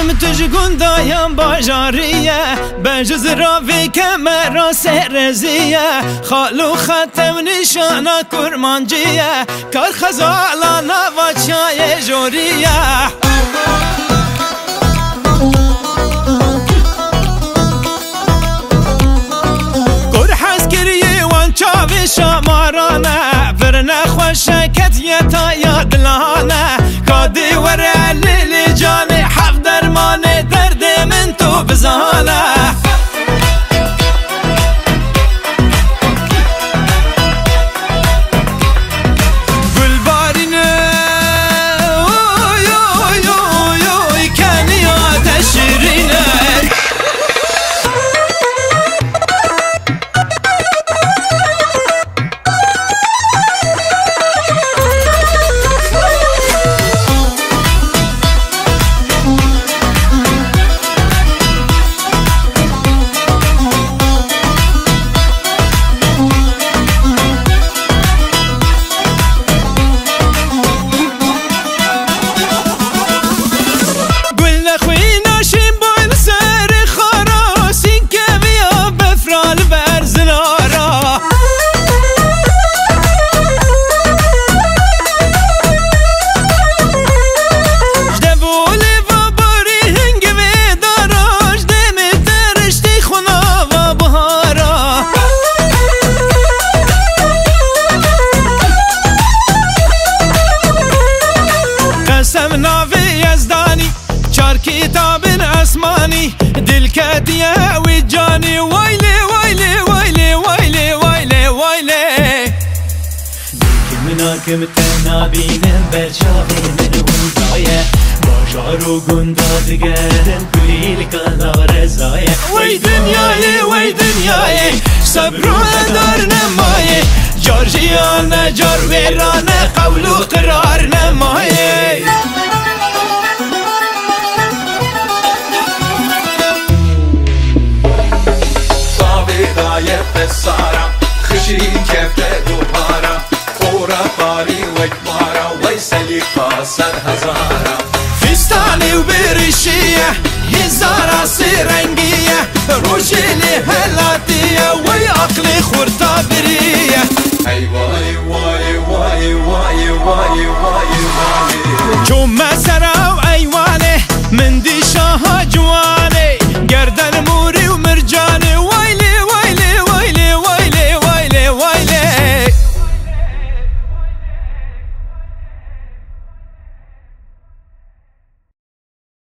دم تجگون دایم باجاریه بجز راوی کمرا سرزیه خالو ختم نشانه کرمانجیه کار خزالانا و چای جوریه چاوی شمارانه فرنه خوشکت یتا یادلانه کادی وره لیلی جان حق درمان درد من تو بزانه گل بارینه اوی اوی اوی اوی کنی آتش شیرینه كتاب اسماني دل كادية وجاني ويلي ويلي ويلي ويلي ويلي ويلي دلك مناكم تنابين برشافي من ونداية باشارو قندا دقرن كليل كلا رزاية وي دنياي وي دنياي صبرو دار نماي جار جيانا جار ويرانا قولو قرار نماي سارا خشي كفته دوبارا فورا باري وكبارا ويسلي قاصر هزارا فستاني وبرشية هزارة سرنجية روشي لي هلاتية ويعقلي خورتا